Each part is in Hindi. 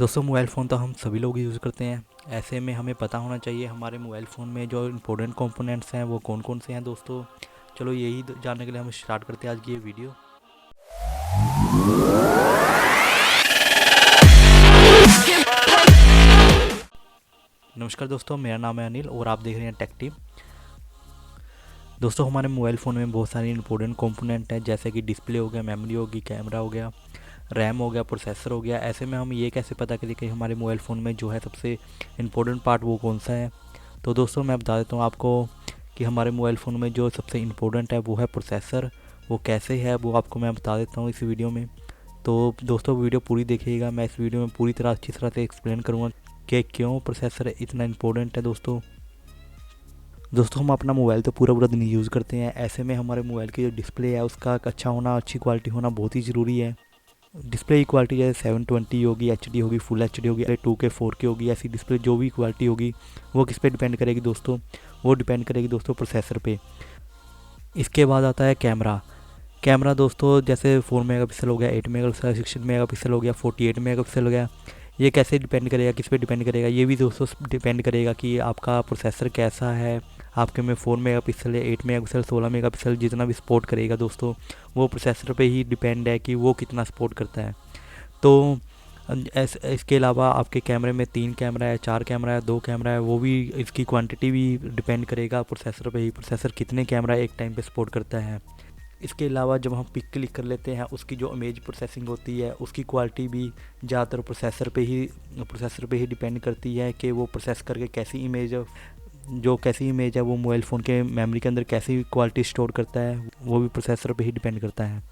दोस्तों मोबाइल फ़ोन तो हम सभी लोग यूज़ करते हैं। ऐसे में हमें पता होना चाहिए हमारे मोबाइल फ़ोन में जो इम्पोर्टेंट कंपोनेंट्स हैं वो कौन कौन से हैं दोस्तों। चलो यही जानने के लिए हम स्टार्ट करते हैं आज की ये वीडियो। नमस्कार दोस्तों, मेरा नाम है अनिल और आप देख रहे हैं टेक टीम। दोस्तों हमारे मोबाइल फ़ोन में बहुत सारे इंपॉर्टेंट कंपोनेंट हैं, जैसे कि डिस्प्ले हो गया, मेमोरी होगी, कैमरा हो गया, रैम हो गया, प्रोसेसर हो गया। ऐसे में हम ये कैसे पता करें कि हमारे मोबाइल फ़ोन में जो है सबसे इम्पोर्टेंट पार्ट वो कौन सा है। तो दोस्तों मैं बता देता हूँ आपको कि हमारे मोबाइल फ़ोन में जो सबसे इम्पोर्टेंट है वो है प्रोसेसर। वो कैसे है वो आपको मैं बता देता हूँ इस वीडियो में। तो दोस्तों वीडियो पूरी देखिएगा, मैं इस वीडियो में पूरी तरह अच्छी तरह से एक्सप्लेन करूँगा कि क्यों प्रोसेसर इतना इम्पोर्टेंट है। दोस्तों हम अपना मोबाइल तो पूरा दिन यूज़ करते हैं। ऐसे में हमारे मोबाइल की जो डिस्प्ले है उसका अच्छा होना, अच्छी क्वालिटी होना बहुत ही ज़रूरी है। डिस्प्ले की क्वालिटी जैसे 720 होगी, एचडी होगी, फुल एचडी होगी, 2K 4K होगी, ऐसी डिस्प्ले जो भी क्वालिटी होगी वो किस पे डिपेंड करेगी दोस्तों, वो डिपेंड करेगी दोस्तों प्रोसेसर पे। इसके बाद आता है कैमरा। कैमरा दोस्तों जैसे 4 मेगापिक्सल हो गया, 8 मेगापिक्सल, 16 मेगापिक्सल हो गया, 48 मेगापिक्सल हो गया। ये कैसे डिपेंड करेगा, किस पे डिपेंड करेगा, ये भी दोस्तों डिपेंड करेगा कि आपका प्रोसेसर कैसा है। आपके में 4 मेगापिक्सल है, 8 मेगापिक्सल, 16 मेगापिक्सल जितना भी सपोर्ट करेगा दोस्तों, वो प्रोसेसर पे ही डिपेंड है कि वो कितना सपोर्ट करता है। तो इसके अलावा आपके कैमरे में 3 कैमरा है, 4 कैमरा है, 2 कैमरा है, वो भी इसकी क्वांटिटी भी डिपेंड करेगा प्रोसेसर पे ही, प्रोसेसर कितने कैमरा एक टाइम पे सपोर्ट करता है। इसके अलावा जब हम पिक क्लिक कर लेते हैं उसकी जो इमेज प्रोसेसिंग होती है उसकी क्वालिटी भी ज़्यादातर प्रोसेसर पे ही डिपेंड करती है कि वो प्रोसेस करके कैसी इमेज है वो मोबाइल फ़ोन के मेमोरी के अंदर कैसी क्वालिटी स्टोर करता है, वो भी प्रोसेसर पे ही डिपेंड करता है।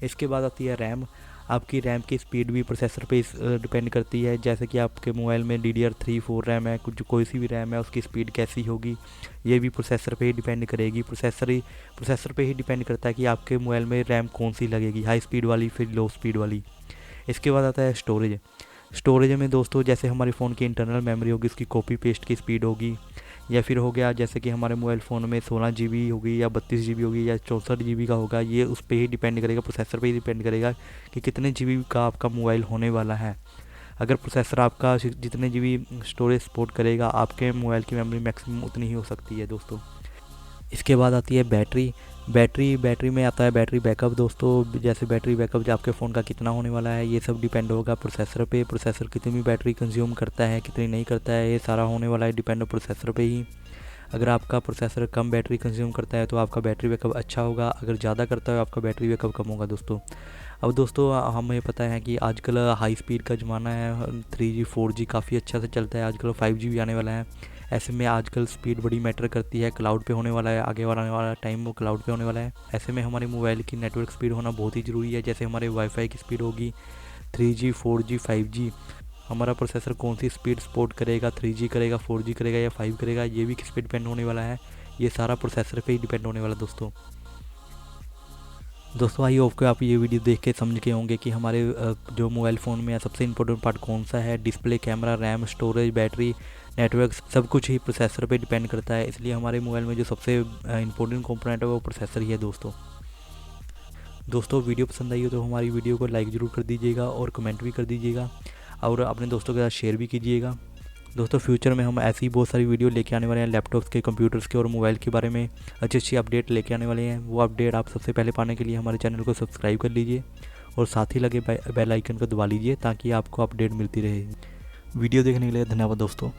इसके बाद आती है रैम। आपकी रैम की स्पीड भी प्रोसेसर पे डिपेंड करती है। जैसे कि आपके मोबाइल में DDR3 4 रैम है, कुछ कोई सी भी रैम है, उसकी स्पीड कैसी होगी ये भी प्रोसेसर पे ही डिपेंड करेगी। प्रोसेसर पे ही डिपेंड करता है कि आपके मोबाइल में रैम कौन सी लगेगी, हाई स्पीड वाली फिर लो स्पीड वाली। इसके बाद आता है स्टोरेज में दोस्तों जैसे हमारे फ़ोन की इंटरनल मेमोरी होगी उसकी कॉपी पेस्ट की स्पीड होगी, या फिर हो गया जैसे कि हमारे मोबाइल फ़ोन में 16 GB होगी या 32 GB होगी या 64 GB का होगा, ये उस पर ही डिपेंड करेगा, प्रोसेसर पे ही डिपेंड करेगा कि कितने GB का आपका मोबाइल होने वाला है। अगर प्रोसेसर आपका जितने GB स्टोरेज सपोर्ट करेगा, आपके मोबाइल की मेमोरी मैक्सिमम उतनी ही हो सकती है दोस्तों। इसके बाद आती है बैटरी में आता है बैटरी बैकअप दोस्तों। जैसे बैटरी बैकअप आपके फ़ोन का कितना होने वाला है ये सब डिपेंड होगा प्रोसेसर पे। प्रोसेसर कितनी बैटरी कंज्यूम करता है, कितनी नहीं करता है, ये सारा होने वाला है डिपेंड प्रोसेसर पे ही। अगर आपका प्रोसेसर कम बैटरी कंज्यूम करता है तो आपका बैटरी बैकअप अच्छा होगा, अगर ज़्यादा करता है आपका बैटरी बैकअप कम होगा दोस्तों। अब दोस्तों हमें पता है कि आजकल हाई स्पीड का ज़माना है, 3G 4G काफ़ी अच्छा से चलता है, आजकल 5G भी आने वाला है। ऐसे में आजकल स्पीड बड़ी मैटर करती है, क्लाउड पे होने वाला है, आगे वाला आने वाला टाइम वो क्लाउड पे होने वाला है। ऐसे में हमारे मोबाइल की नेटवर्क स्पीड होना बहुत ही ज़रूरी है। जैसे हमारे वाईफाई की स्पीड होगी 3G 4G 5G, हमारा प्रोसेसर कौन सी स्पीड सपोर्ट करेगा, 3G करेगा, 4G करेगा या 5 करेगा, ये भी किस पे डिपेंड होने वाला है, ये सारा प्रोसेसर पे ही डिपेंड होने वाला दोस्तों आई होप कि आप ये वीडियो देख के समझ के होंगे कि हमारे जो मोबाइल फ़ोन में सबसे इम्पोर्टेंट पार्ट कौन सा है। Display, camera, RAM, storage, battery, network सब कुछ ही प्रोसेसर पे डिपेंड करता है। इसलिए हमारे मोबाइल में जो सबसे इम्पोर्टेंट कंपोनेंट है वो प्रोसेसर ही है दोस्तों वीडियो पसंद आई हो तो हमारी वीडियो को लाइक ज़रूर कर दीजिएगा और कमेंट भी कर दीजिएगा और अपने दोस्तों के साथ शेयर भी कीजिएगा। दोस्तों फ्यूचर में हम ऐसी बहुत सारी वीडियो लेके आने वाले हैं, लैपटॉप्स के, कंप्यूटर्स के और मोबाइल के बारे में अच्छी अपडेट लेके आने वाले हैं। वो अपडेट आप सबसे पहले पाने के लिए हमारे चैनल को सब्सक्राइब कर लीजिए और साथ ही लगे बेल आइकन को दबा लीजिए ताकि आपको अपडेट मिलती रहे। वीडियो देखने के लिए धन्यवाद दोस्तों।